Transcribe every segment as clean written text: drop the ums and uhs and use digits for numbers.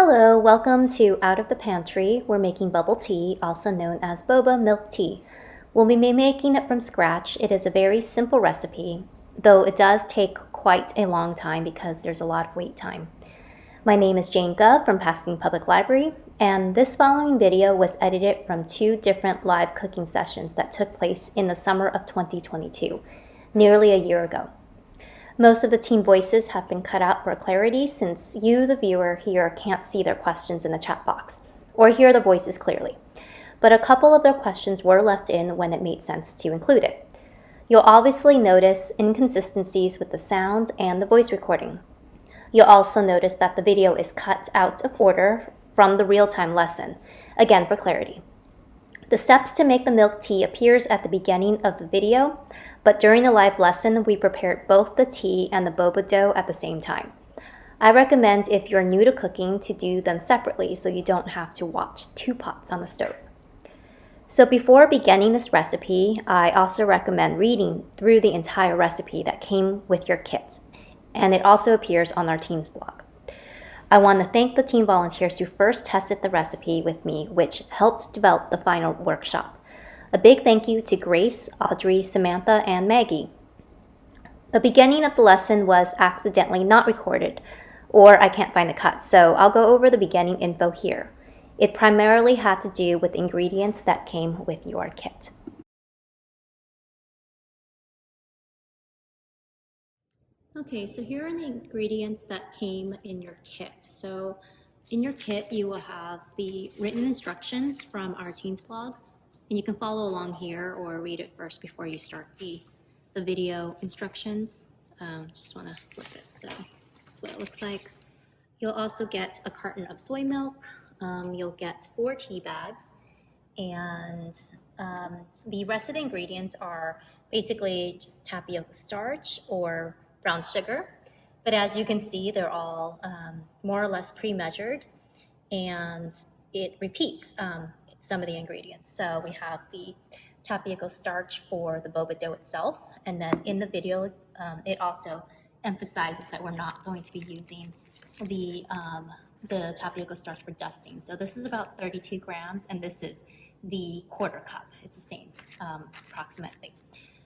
Hello, welcome to Out of the Pantry. We're making bubble tea, also known as boba milk tea. We'll be making it from scratch. It is a very simple recipe, though it does take quite a long time because there's a lot of wait time. My name is Jane Gov from Pasadena Public Library, and this following video was edited from 2 different live cooking sessions that took place in the summer of 2022, nearly a year ago. Most of the team voices have been cut out for clarity since you, the viewer, here can't see their questions in the chat box or hear the voices clearly. But a couple of their questions were left in when it made sense to include it. You'll obviously notice inconsistencies with the sound and the voice recording. You'll also notice that the video is cut out of order from the real-time lesson, again for clarity. The steps to make the milk tea appears at the beginning of the video, but during the live lesson, we prepared both the tea and the boba dough at the same time. I recommend if you're new to cooking to do them separately so you don't have to watch 2 pots on the stove. So before beginning this recipe, I also recommend reading through the entire recipe that came with your kit, and it also appears on our team's blog. I want to thank the team volunteers who first tested the recipe with me, which helped develop the final workshop. A big thank you to Grace, Audrey, Samantha, and Maggie. The beginning of the lesson was accidentally not recorded, or I can't find the cut, so I'll go over the beginning info here. It primarily had to do with ingredients that came with your kit. Okay, so here are the ingredients that came in your kit. So in your kit, you will have the written instructions from our team's blog, and you can follow along here or read it first before you start the video instructions. Just want to flip it, so that's what it looks like. You'll also get a carton of soy milk. You'll get 4 tea bags, and the rest of the ingredients are basically just tapioca starch or brown sugar. But as you can see, they're all more or less pre-measured, and it repeats some of the ingredients. So we have the tapioca starch for the boba dough itself, and then in the video, it also emphasizes that we're not going to be using the tapioca starch for dusting. So this is about 32 grams, and this is the 1/4 cup. It's the same, approximately.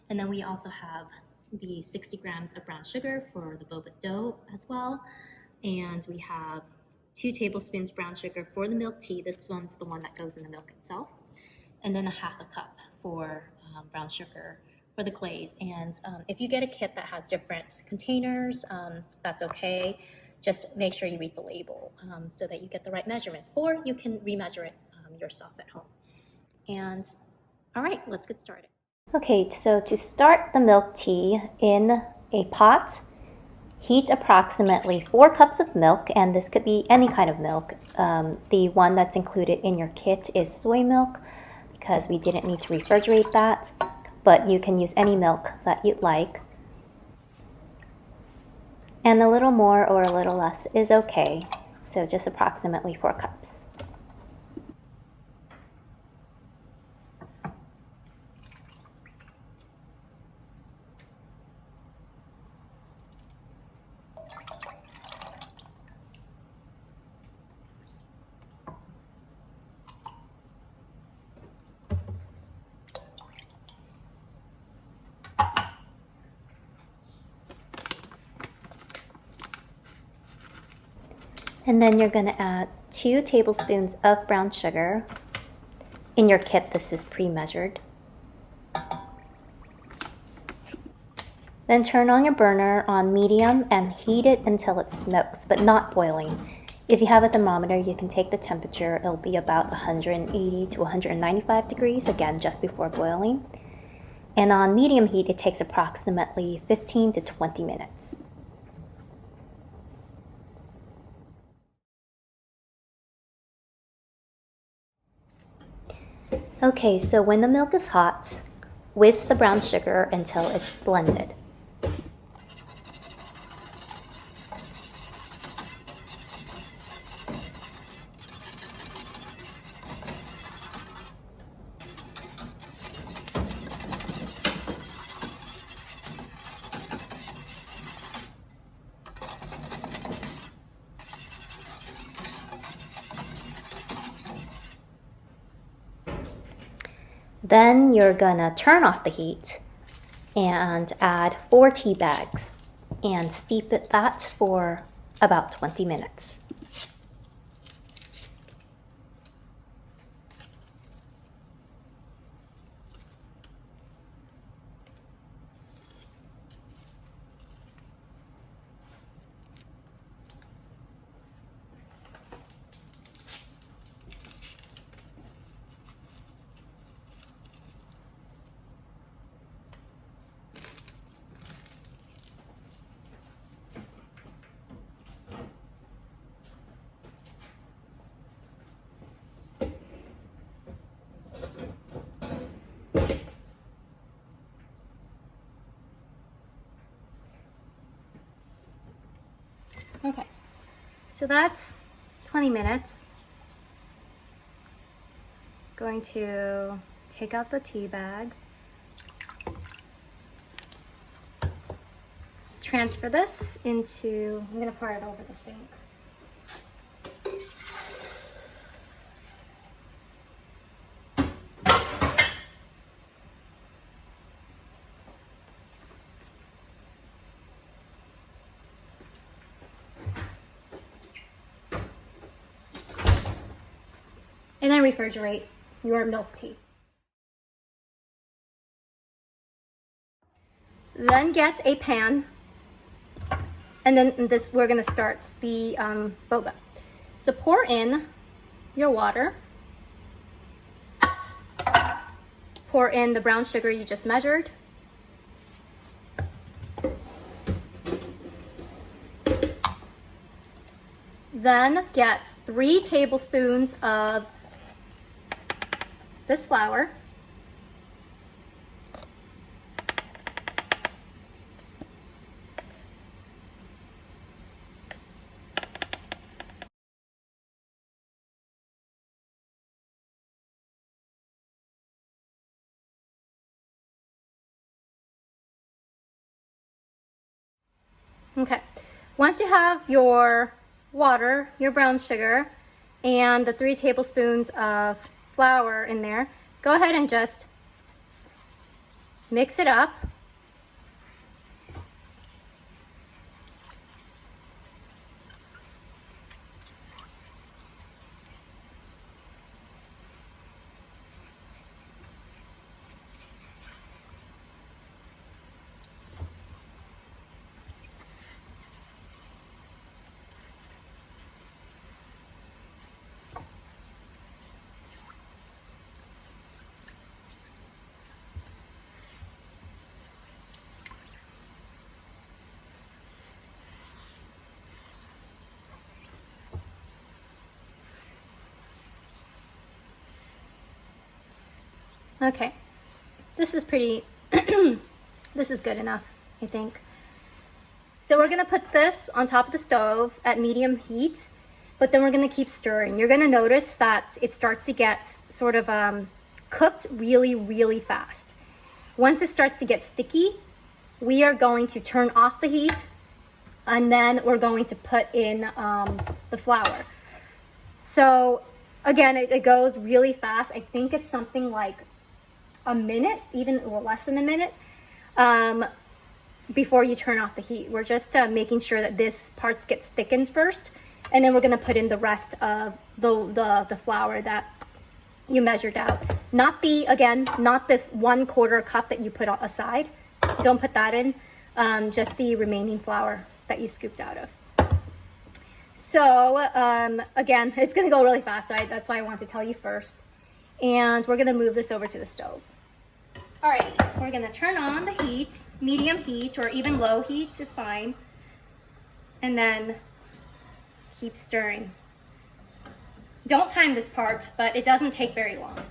And then we also have the 60 grams of brown sugar for the boba dough as well. And we have 2 tablespoons brown sugar for the milk tea. This one's the one that goes in the milk itself. And then a 1/2 cup for brown sugar for the glaze. And if you get a kit that has different containers, that's okay. Just make sure you read the label so that you get the right measurements, or you can remeasure it yourself at home. And all right, let's get started. Okay, so to start the milk tea in a pot, heat approximately 4 cups of milk, and this could be any kind of milk. The one that's included in your kit is soy milk because we didn't need to refrigerate that, but you can use any milk that you'd like. And a little more or a little less is okay, so just approximately 4 cups. And then you're going to add 2 tablespoons of brown sugar. In your kit, this is pre-measured. Then turn on your burner on medium and heat it until it smokes, but not boiling. If you have a thermometer, you can take the temperature. It'll be about 180 to 195 degrees, again, just before boiling. And on medium heat, it takes approximately 15 to 20 minutes. Okay, so when the milk is hot, whisk the brown sugar until it's blended. Then you're gonna turn off the heat and add 4 tea bags and steep that for about 20 minutes. Okay, so that's 20 minutes. Going to take out the tea bags, transfer this into, I'm gonna pour it over the sink. And then refrigerate your milk tea. Then get a pan, and then we're gonna start the boba. So pour in your water, pour in the brown sugar you just measured, then get 3 tablespoons of this flour, okay. Once you have your water, your brown sugar, and the 3 tablespoons of flour in there, go ahead and just mix it up. Okay, this is pretty, this is good enough, I think. So we're gonna put this on top of the stove at medium heat, but then we're gonna keep stirring. You're gonna notice that it starts to get sort of cooked really, really fast. Once it starts to get sticky, we are going to turn off the heat, and then we're going to put in the flour. So again, it goes really fast. I think it's something like a minute, even less than a minute, before you turn off the heat. We're just making sure that this part gets thickened first, and then we're gonna put in the rest of the flour that you measured out. Not the 1/4 cup that you put aside. Don't put that in, just the remaining flour that you scooped out of. So again, it's gonna go really fast, so that's why I want to tell you first. And we're gonna move this over to the stove. Alrighty, we're gonna turn on the heat, medium heat or even low heat is fine. And then keep stirring. Don't time this part, but it doesn't take very long.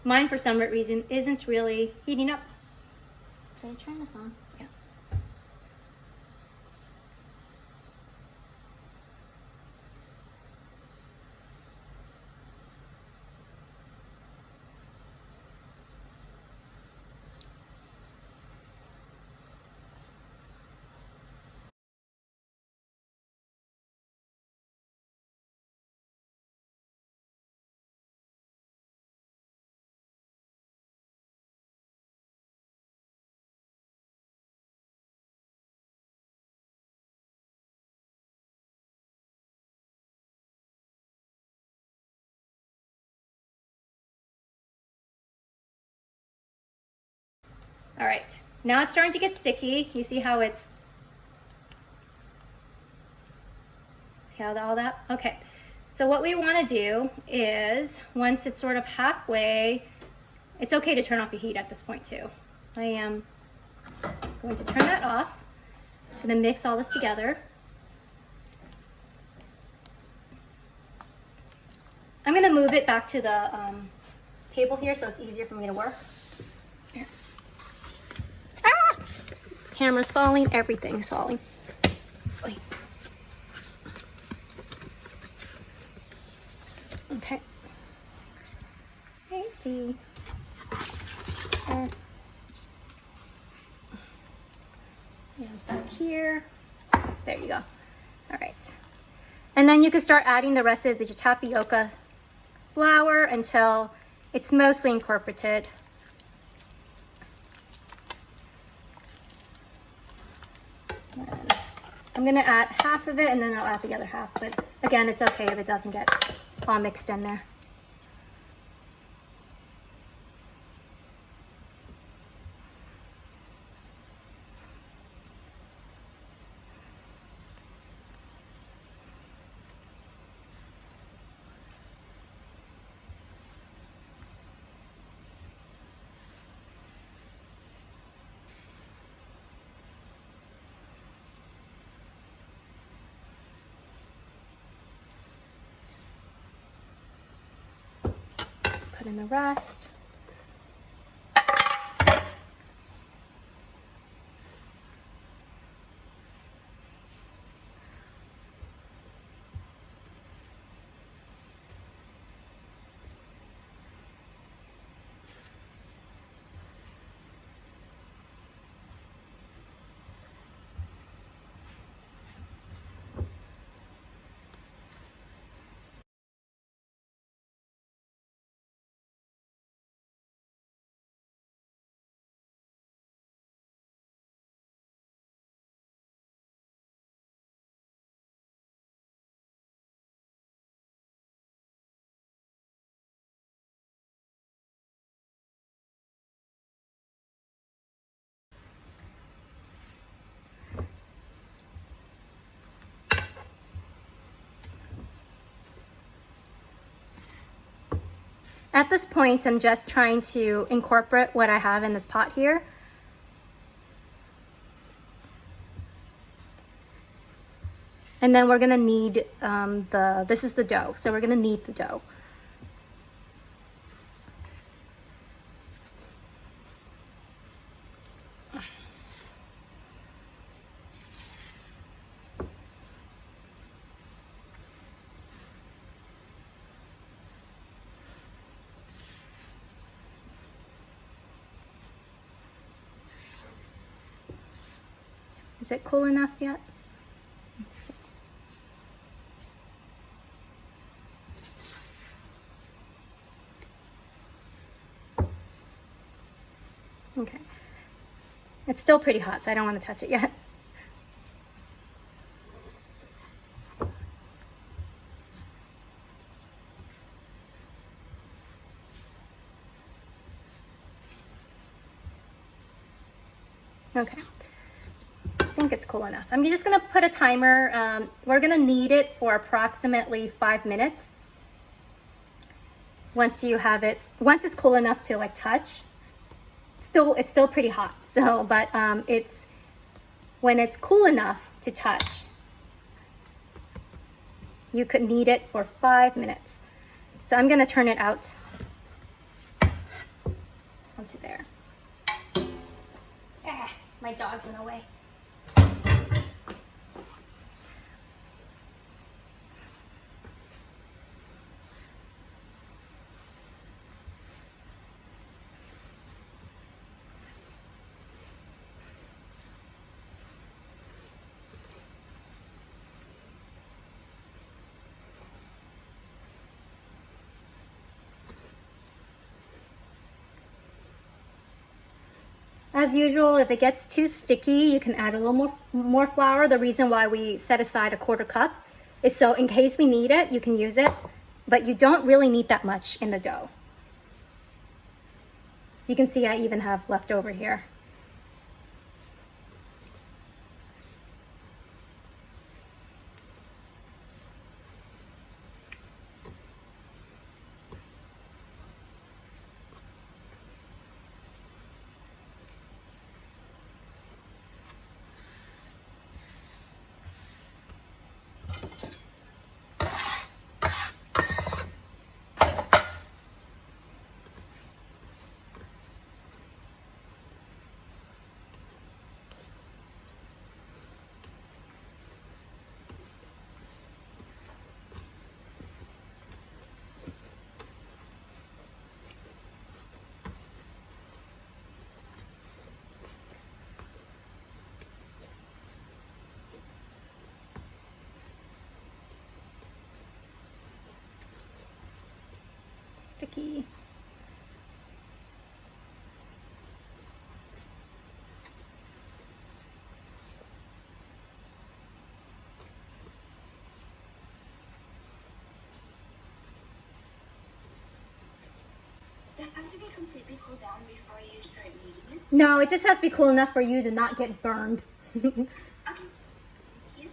Mine, for some reason, isn't really heating up. Did I turn this on? Yeah. All right, now it's starting to get sticky. You see how it's, see how all that, okay. So what we wanna do is, once it's sort of halfway, it's okay to turn off your heat at this point too. I am going to turn that off. I'm gonna mix all this together. I'm gonna move it back to the table here so it's easier for me to work. Here. Ah! Camera's falling, everything's falling. Wait. Okay. See. Hands back here. There you go. All right. And then you can start adding the rest of the tapioca flour until it's mostly incorporated. And I'm gonna add half of it and then I'll add the other half, but again, it's okay if it doesn't get all mixed in there. Put in the rest. At this point, I'm just trying to incorporate what I have in this pot here. And then we're gonna need this is the dough, so we're gonna knead the dough. Is it cool enough yet? Okay. It's still pretty hot, so I don't want to touch it yet. Okay. I think it's cool enough. I'm just gonna put a timer. We're gonna knead it for approximately 5 minutes. Once you have it, once it's cool enough to like touch, it's still pretty hot. So, but it's when it's cool enough to touch, you could knead it for 5 minutes. So I'm gonna turn it out into there. Ah, my dog's in the way. As usual, if it gets too sticky, you can add a little more flour. The reason why we set aside a 1/4 cup is so in case we need it, you can use it, but you don't really need that much in the dough. You can see I even have left over here. Sticky. Does it have to be completely cooled down before you start kneading it? No, it just has to be cool enough for you to not get burned. Okay. Thank you.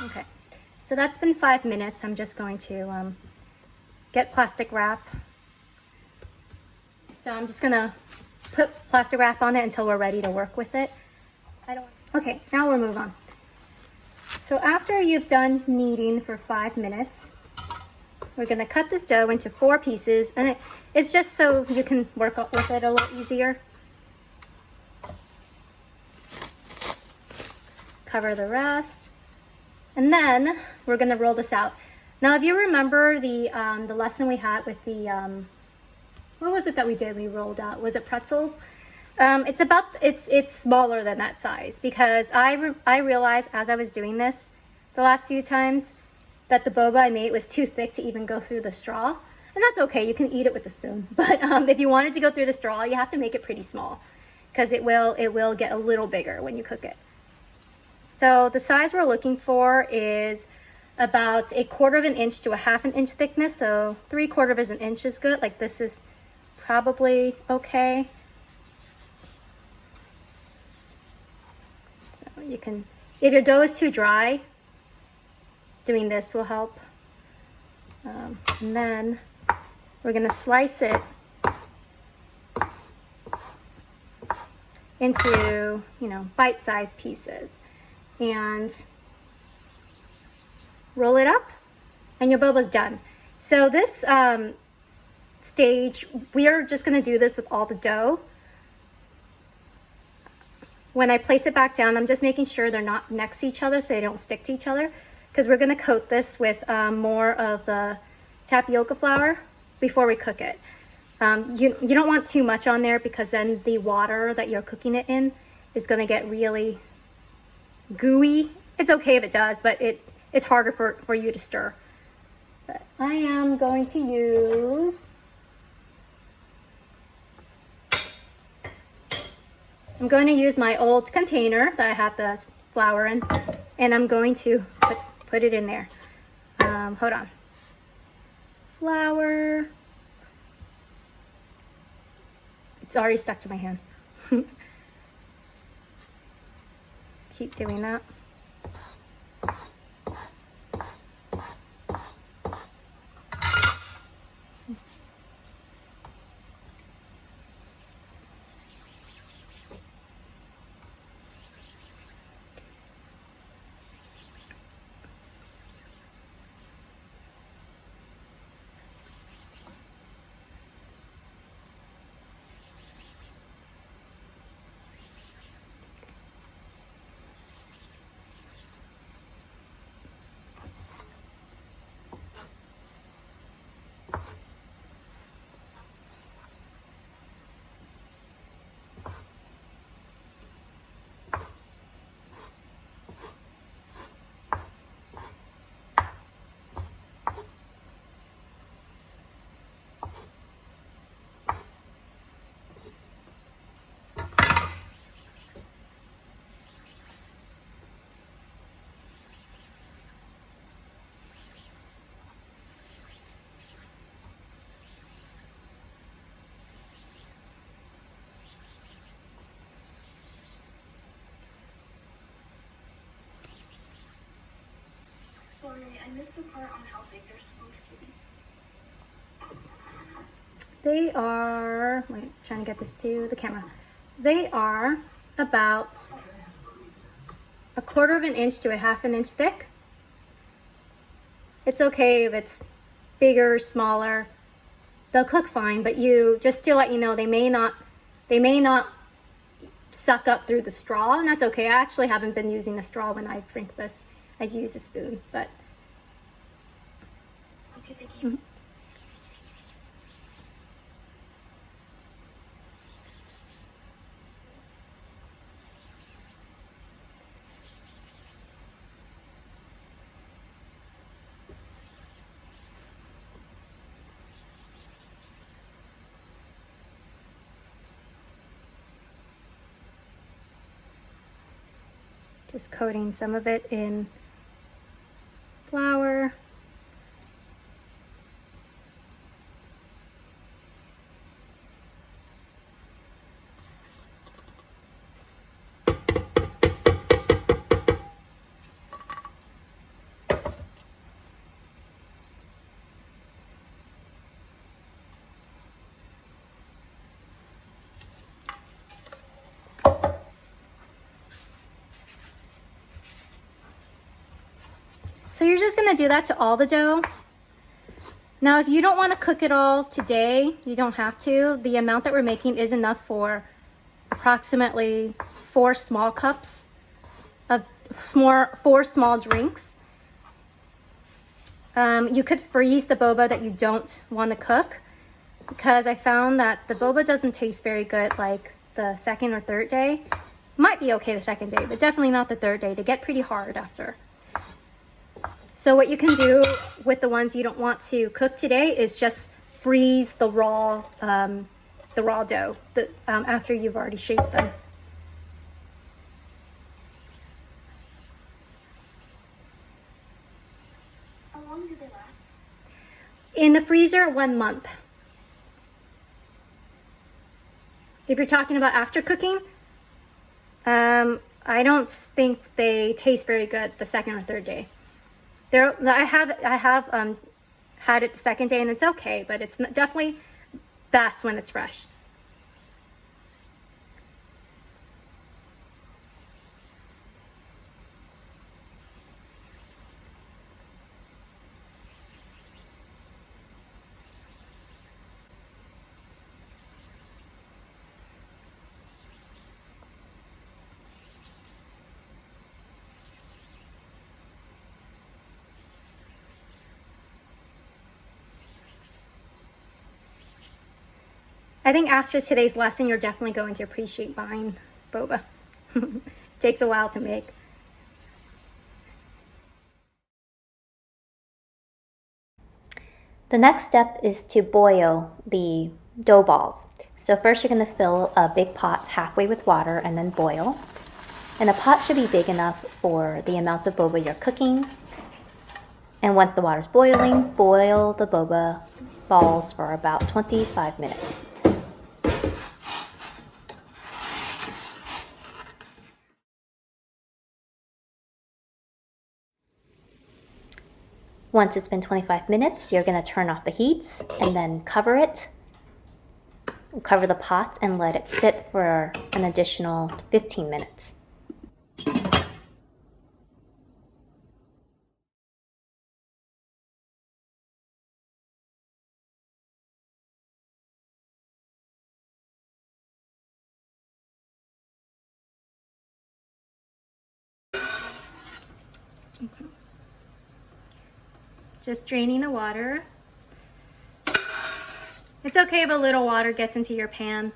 Okay, so that's been 5 minutes. I'm just going to get plastic wrap. So I'm just gonna put plastic wrap on it until we're ready to work with it. Okay, now we'll move on. So after you've done kneading for 5 minutes, we're gonna cut this dough into 4 pieces, and it's just so you can work with it a little easier. Cover the rest, and then we're gonna roll this out. Now, if you remember the lesson we had with the what was it that we did? We rolled out. Was it pretzels? It's smaller than that size, because I realized as I was doing this the last few times that the boba I made was too thick to even go through the straw, and that's okay. You can eat it with a spoon, but if you wanted to go through the straw, you have to make it pretty small, because it will get a little bigger when you cook it. So the size we're looking for is about 1/4 inch to 1/2 inch thickness. So 3/4 inch is good. Like this is probably okay. So you can, if your dough is too dry, doing this will help. And then we're gonna slice it into, bite-sized pieces and roll it up, and your boba's done. So this stage, we are just gonna do this with all the dough. When I place it back down, I'm just making sure they're not next to each other so they don't stick to each other, because we're gonna coat this with more of the tapioca flour before we cook it. You don't want too much on there, because then the water that you're cooking it in is gonna get really gooey. It's okay if it does, but it's harder for you to stir. But I am going to use, my old container that I had the flour in, and I'm going to put it in there. Hold on. Flour. It's already stuck to my hand. Keep doing that. Sorry, I missed the part on how big they're supposed to be. They are, wait, trying to get this to the camera. They are about 1/4 inch to 1/2 inch thick. It's okay if it's bigger, smaller. They'll cook fine, but just to let you know, they may not suck up through the straw, and that's okay. I actually haven't been using a straw when I drink this. I use a spoon, but. Okay, thank you. Mm-hmm. Just coating some of it in flour. you're just gonna do that to all the dough. Now, if you don't want to cook it all today, you don't have to. The amount that we're making is enough for approximately 4 small cups of 4 small drinks. You could freeze the boba that you don't want to cook, because I found that the boba doesn't taste very good like the second or third day. Might be okay the second day, but definitely not the third day. They get pretty hard after. So what you can do with the ones you don't want to cook today is just freeze the raw dough after you've already shaped them. How long do they last? In the freezer, 1 month. If you're talking about after cooking, I don't think they taste very good the second or third day. I have had it the second day and it's okay, but it's definitely best when it's fresh. I think after today's lesson, you're definitely going to appreciate buying boba. Takes a while to make. The next step is to boil the dough balls. So first you're going to fill a big pot halfway with water and then boil. And the pot should be big enough for the amount of boba you're cooking. And once the water's boiling, boil the boba balls for about 25 minutes. Once it's been 25 minutes, you're going to turn off the heat and then cover it. Cover the pot and let it sit for an additional 15 minutes. Just draining the water. It's okay if a little water gets into your pan.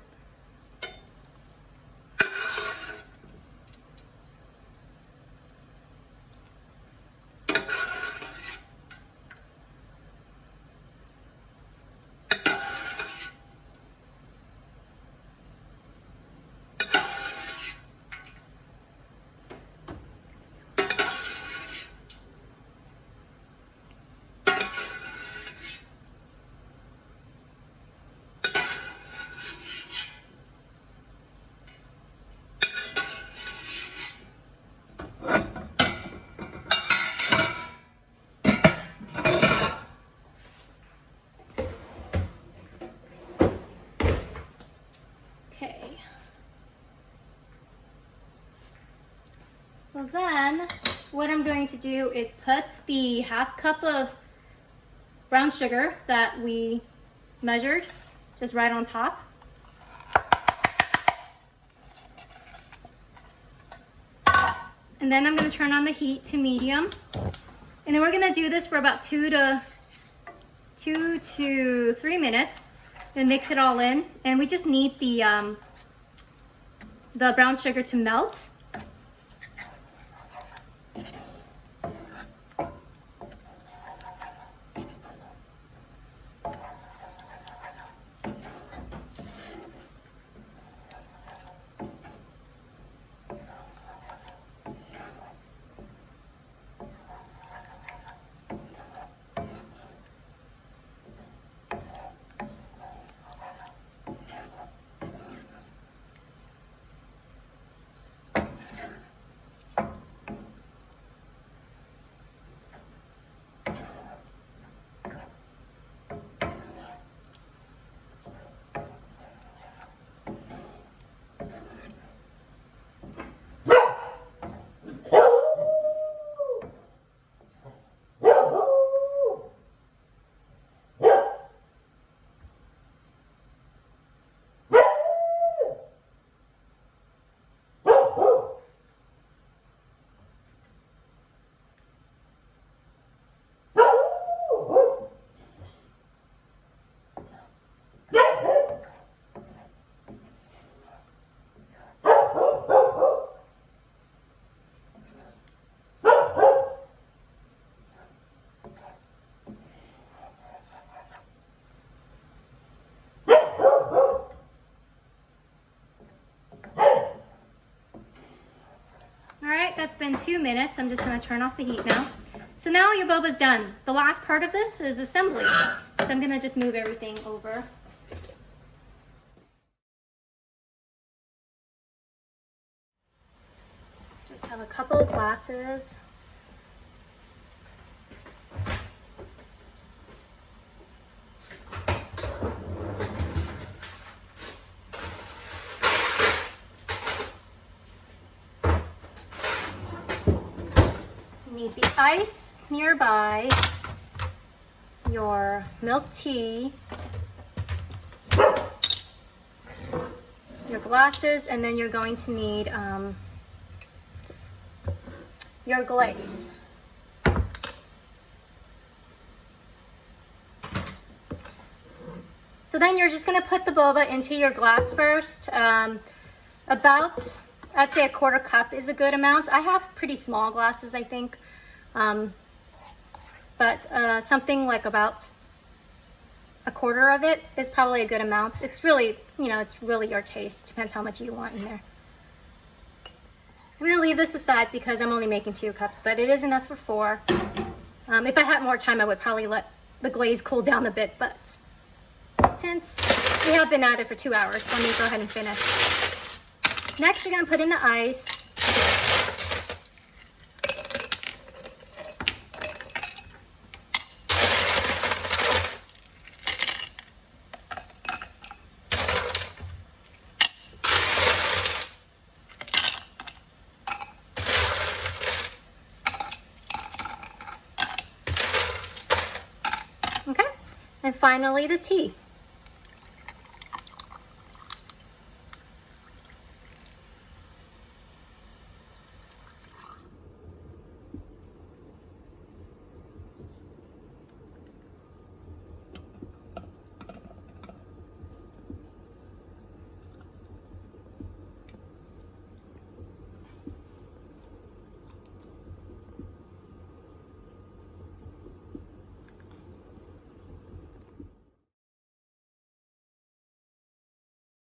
So then what I'm going to do is put the half cup of brown sugar that we measured just right on top. And then I'm going to turn on the heat to medium. And then we're going to do this for about 2 to 3 minutes. Then mix it all in. And we just need the brown sugar to melt. that's been 2 minutes. I'm just gonna turn off the heat now. So now your boba's done. The last part of this is assembly. So I'm gonna just move everything over. Just have a couple of glasses. You need the ice nearby, your milk tea, your glasses, and then you're going to need your glaze. So then you're just going to put the boba into your glass first. About, I'd say, 1/4 cup is a good amount. I have pretty small glasses, I think. But something like about 1/4 of it is probably a good amount. It's really, it's really your taste. Depends how much you want in there. I'm gonna leave this aside because I'm only making 2 cups, but it is enough for 4. If I had more time, I would probably let the glaze cool down a bit, but since we have been at it for 2 hours, let me go ahead and finish. Next, you're gonna put in the ice. Okay, and finally the tea.